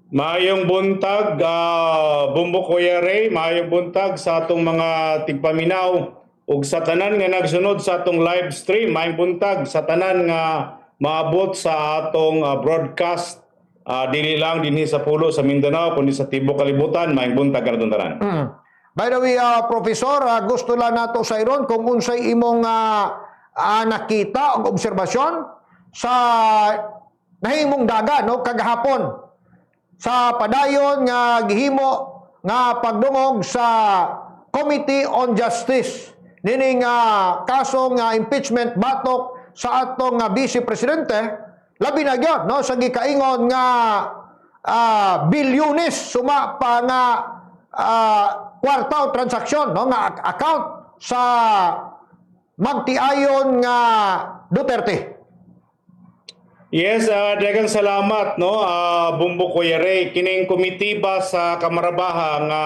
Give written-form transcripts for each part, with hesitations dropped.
Maayong buntag, Bumbo Kuya Ray, maayong buntag sa atong mga tigpaminaw ug sa tanan nga nagsunod sa atong live stream. Maayong buntag sa tanan nga maabot sa atong broadcast, dili lang dinhi sa pulo sa Mindanao kundi sa tibuok kalibutan. Maayong buntag kanatong tanan. By the way, Professor, gusto lang nato sa iron kung unsay imong nakita o obserbasyon sa nahimong daga no kagahapon sa padayon nga gihimo nga pagdungog sa Committee on Justice nining kaso nga impeachment batok sa atong Vice Presidente, labi na gyud no sa gikaingon nga bilyones suma pa nga kwarta o transaksyon no nga account sa magtiayon nga Duterte. Yes, daghang salamat no, Bumbo Kuya Ray. Kining komitiba sa Kamarabaha nga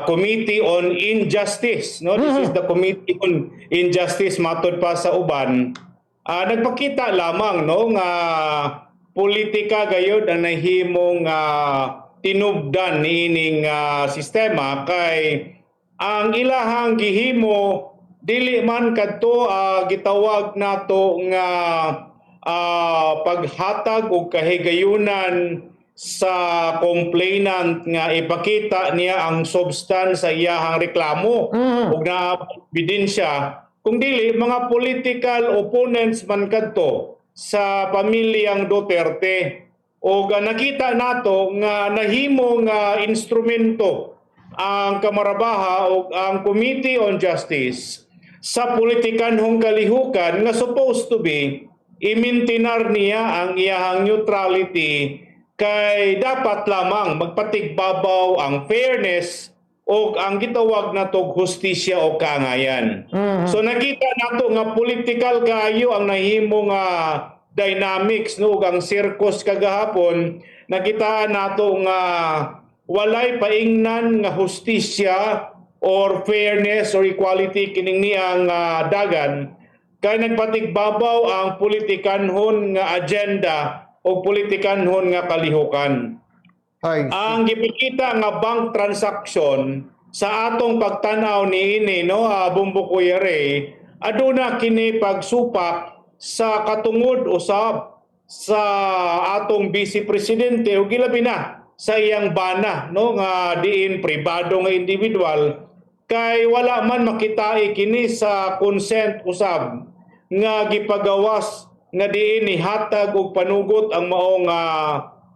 Committee on Injustice, no? This is the Committee on Injustice matud pa sa uban. Nagpakita lamang no nga politika gayud ang nahimong tinubdan niining sistema kay ang ilahang gihimo dili man kadto gitawag nato nga paghatag o kahigayunan sa complainant nga ipakita niya ang substance sa iyahang reklamo ug na ebidensya, kung dili mga political opponents man kadto sa pamilyang Duterte. O nakita nato nga nahimo nga instrumento ang Kamarabaha o ang Committee on Justice sa politikanhong kalihukan nga supposed to be imintinar niya ang iyahang neutrality kay dapat lamang magpatigbabaw ang fairness o ang gitawag natog hustisya o kaangayan. So nakita nato nga political kayo ang nahimo nga dynamics no ang circus kagahapon. Nakitaan nato nga walay paingnan nga hustisya or fairness or equality kining niyang dagan kay nagpatigbabaw ang politikanhon nga agenda o politikanhon nga kalihukan. Ang gipikita nga bank transaction sa atong pagtanaw niini no, Bumbo Kuya Ray, aduna kini pagsupak sa katungod usab sa atong Vice Presidente o gilabi na sa iyang bana no nga diin pribado nga individual kay wala man makitai kini sa consent usab nga gipagawas nga diin ihatag og panugot ang maong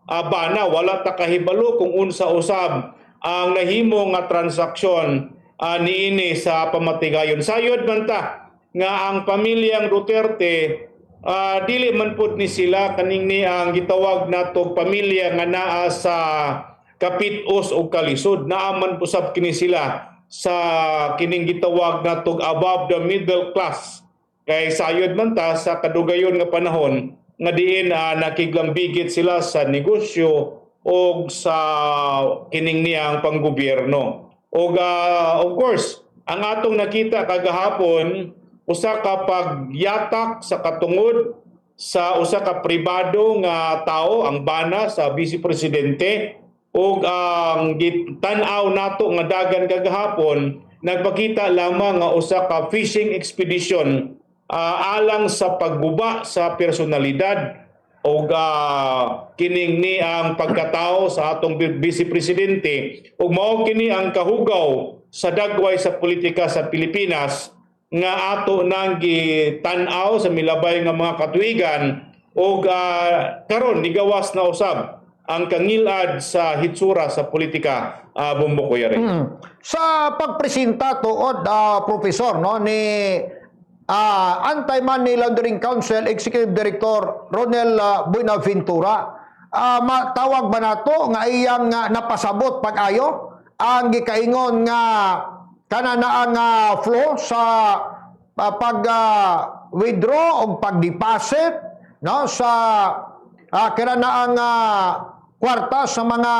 bana. Wala ta kahibalo kung unsa usab ang nahimo nga transaksyon niini sa pamatigayon. Sayod man ta nga ang pamilyang Duterte dili man pud ni sila kaning ni ang gitawag natog pamilya nga naa sa kapitos o kalisod. Naaman pusab kini sila sa kining gitawag natog above the middle class. Kay sayod man ta sa kadugayon nga panahon nga diin nakiglambigit sila sa negosyo o sa kining niyang panggobyerno. O of course, ang atong nakita kagahapon usa ka pagyatak sa katungod sa usa ka pribado nga tao ang bana sa Vice Presidente ug ang tan-aw nato nga dagan kagahapon nagpakita lamang nga usa ka fishing expedition alang sa pagguba sa personalidad o kining ni ang pagkatao sa atong Vice Presidente ug mao kini ang kahugaw sa dagway sa politika sa Pilipinas nga ato nang gitan-aw sa milabay nga mga katuigan ug karon nigawas na usab ang kangilad sa hitsura sa politika, Bumbo Kuya Ray. Sa pagpresenta tuod Professor no ni Anti-Money Laundering Council Executive Director Ronel Buenaventura, matawag ba nato nga iyang napasabot pag-ayo ang gikaingon nga kananaang flow sa pag-withdraw o pag-deposit no sa kananaang kwarta sa mga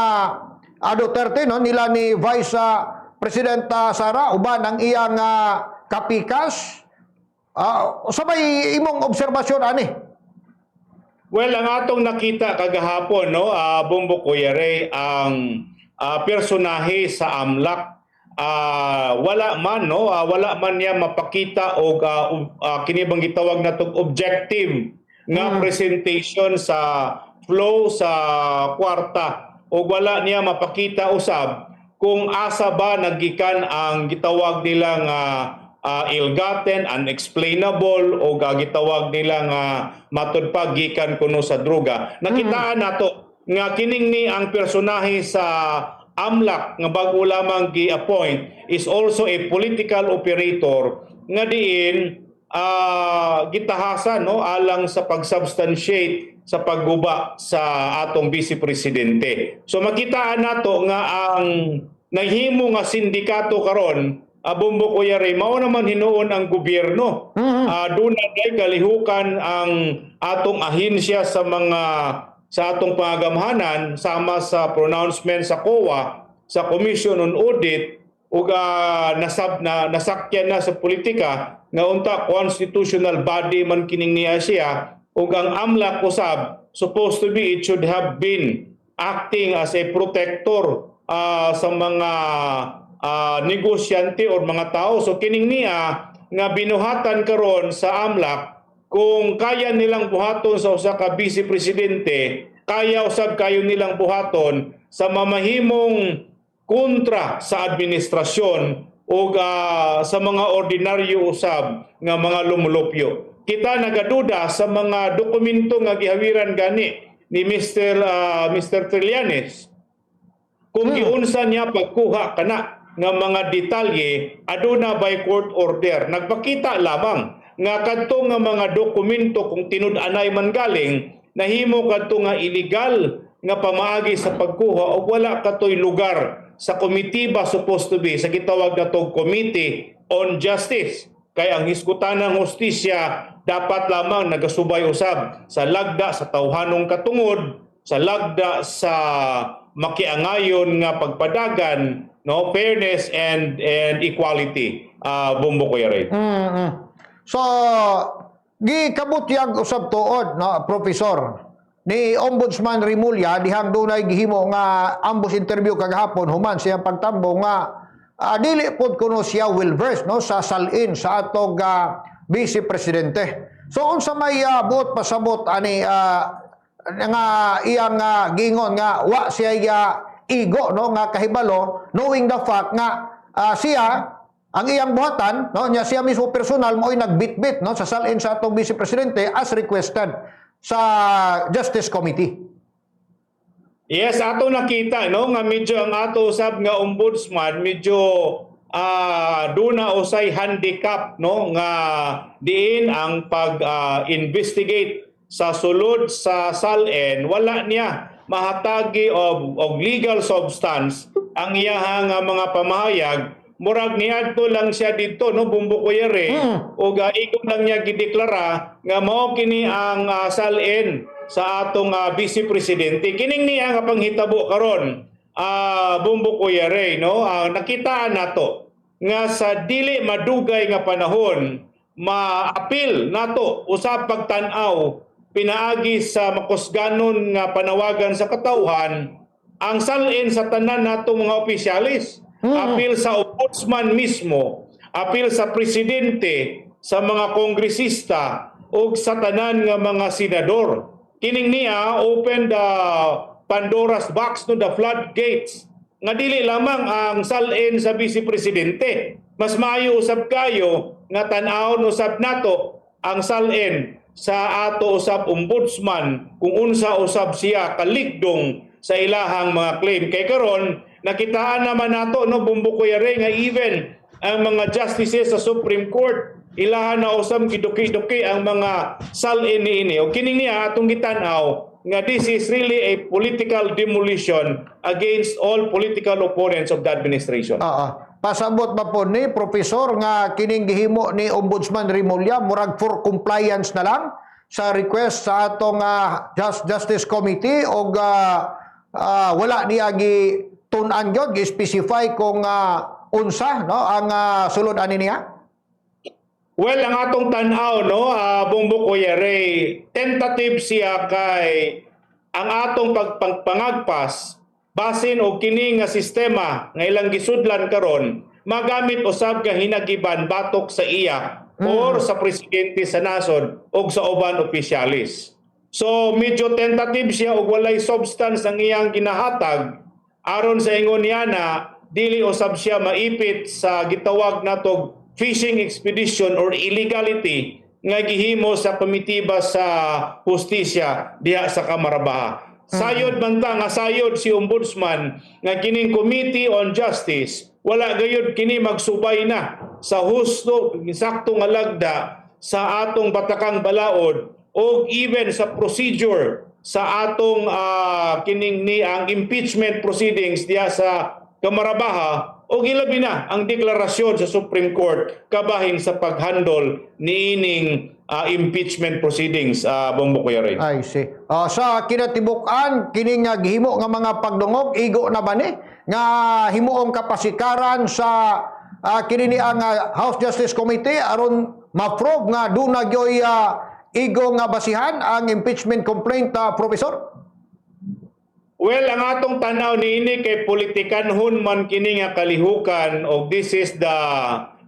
Duterte no nila ni Vice President Sara uban ang iyang kapikas. Sabay imong obserbasyon ani? Well, ang atong nakita kagahapon, no, Bumbo Kuya Ray, ang personahe sa AMLAC, wala man, no, wala man niya mapakita og kini bang gitawag natong objective nga presentation sa flow sa kwarta, o wala niya mapakita usab kung asa ba nagikan ang gitawag nilang ill-gotten, unexplainable, o gitawag nila nga matud pa gikan kuno sa droga. Nakitaan nato nga kining ni ang personahe sa AMLAC nga bago lamang gi-appoint is also a political operator nga diin gitahasan, no, alang sa pagsubstantiate sa pagguba sa atong Vice Presidente. So makitaan nato nga ang nahimo nga sindikato karon, Bumbo Kuya Ray, mao naman hinuon ang gobyerno. Doon na kalihukan ang atong ahensya sa atong pangagamhanan, sama sa pronouncement sa COA, sa Commission on Audit, ug nasakyan na sa politika nga unta constitutional body man kining niya siya, ug ang AMLAC usab supposed to be, it should have been acting as a protector sa mga negosyante o mga tao. So kining niya nga binuhatan karon sa AMLAC, kung kaya nilang buhaton sa usa ka Vice Presidente, kaya usab kayo nilang buhaton sa mamahimong kontra sa administrasyon o sa mga ordinaryo usab nga mga lumulupyo. Kita nagaduda sa mga dokumento nga gihawiran gani ni Mr. Trillanes, kung giunsa niya pagkuha kana nga mga detalye aduna by court order. Nagpakita lamang nga kadto nga mga dokumento kung tinud-anay man galing, nahimo kadto nga illegal nga pamaagi sa pagkuha o wala katoy lugar sa komitiba supposed to be sa gitawag na tong Committee on Justice. Kaya ang hisgutanang hustisya dapat lamang nagasubay usab sa lagda sa tawhanong katungod, sa lagda sa makiangayon nga pagpadagan, no, fairness and equality, Bumbo Kuya Ray. So gikabutyag usab tuod, no, Professor, ni Ombudsman Rimulya dihang dunay gihimo nga ambush interview kagahapon human siya pagtambo nga dili pod kuno siya well versed, no, sa salin sa atong Vice Presidente. So unsa may buot pasabot ani nga iyang gingon nga wa siya igo, no, nga kahibalo, knowing the fact nga siya ang iyang buhatan, no, niya siya mismo personal mo'y nagbitbit, no, sa salin sa atong Vice Presidente as requested sa Justice Committee. Yes, ato nakita, no, nga medyo ang ato usab nga ombudsman medyo duna usay handicap, no, nga diin ang pag-investigate sa sulod sa SALN, wala niya mahatagi og legal substance ang iyahang mga pamahayag. Murag niadto lang siya dito, no, Bumbo Kuya Ray, o igon lang niya gideklara nga mao kini ang SALN sa atong Vice Presidente. Kining niya nga panghitabo karon, Bumbo Kuya Ray, no, nakitaan nato nga sa dili madugay nga panahon maapil nato usab pagtan-aw pinaagi sa makusganon nga panawagan sa katawhan ang SALN sa tanan natong mga opisyalis. Apil sa ombudsman mismo, apil sa presidente, sa mga kongresista o sa tanan nga mga senador. Kining niya open the Pandora's box, to the floodgates. Nga dili lamang ang SALN sa Vice Presidente. Mas maayo usab kayo nga tan-awon usab nato ang SALN sa ato usab ombudsman kung unsa usab siya kaligdong sa ilahang mga claim. Kay karon nakitaan naman nato, no, Bumbo Kuya Ray, nga even ang mga justices sa Supreme Court ilahan na usab giduki-duki ang mga SALN niini. O kining niya atong gitan-aw nga this is really a political demolition against all political opponents of the administration. Pasabot ba po ni Professor nga kining gihimo ni Ombudsman Rimulya murag for compliance na lang sa request sa atong Justice Committee o wala niya tun-an gyud gi-specify kung unsa, no, ang sulod ani niya? Well, ang atong tan-aw no, Bongbong Kuya Ray, tentative siya kay ang atong pagpangagpas basin og kini nga sistema nga ilang gisudlan karon magamit usab ka hinagiban batok sa iya or sa presidente sa nasod o sa uban opisyalis. So medyo tentative siya og walay substance ang iyang ginahatag aron sa ingon niya na dili usab siya maipit sa gitawag natog fishing expedition or illegality nga gihimo sa komitiba sa hustisya diha sa Kamarabaha. Sayod man ta nga sayod si Ombudsman nga kining Committee on Justice wala gayud kini magsubay na sa husto sakto nga lagda sa atong batakang balaod o even sa procedure sa atong kining ni ang impeachment proceedings diha sa Kamarabaha o gilabi na ang deklarasyon sa Supreme Court kabahin sa paghandol niining impeachment proceedings, Bongbong Kuya Ray. I see. Sa kinatibuk-an, kini nga gihimo nga mga pagdungog, igo na ba ni? Nga himuong kapasikaran sa kini ni ang House Justice Committee aron ma-prove nga doon na gyoy igo nga basihan ang impeachment complaint, Professor? Well, ang atong tanaw niini kay politikanhon man kini nga kalihukan o this is the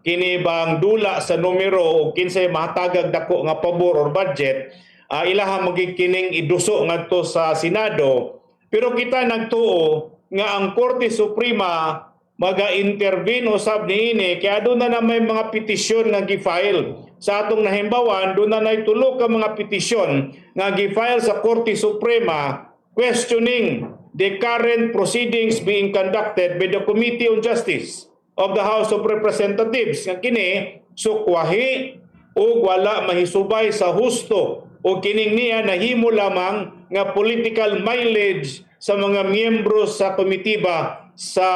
kini bang dula sa numero o kinsay mahatagag dako nga pabor or budget, ilaha magikining iduso ngadto sa Senado. Pero kita nagtuo nga ang Korte Suprema maga-intervene usab niini kaya doon na may mga petisyon nga gi-file. Sa atong nahimbawan, doon na tulo ka mga petisyon nga gi-file sa Korte Suprema questioning the current proceedings being conducted by the Committee on Justice of the House of Representatives. Nga kini sukwahi o wala mahisubay sa husto o kining niya nahimo lamang nga political mileage sa mga miyembro sa komitiba sa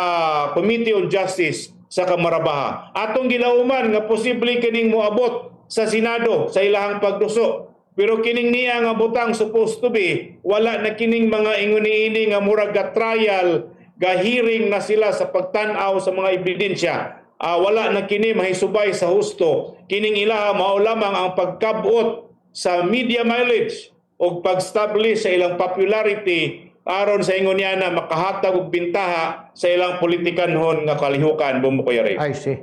Committee on Justice sa Kamarabaha. Atong gilauman nga posible kining moabot sa Senado sa ilahang pagduso. Pero kining niya nga butang supposed to be, wala na kining mga inguni-ini nga murag ga trial, ga hearing na sila sa pagtan-aw sa mga ebidensya. Wala na kini mahisubay sa husto. Kining ilaha mao lamang ang pagkabot sa media mileage o pag-establish sa ilang popularity aron sa ingon niya na makahatag og bintaha sa ilang politikanhon nga kalihukan, Bongbong Kuya Ray. I see.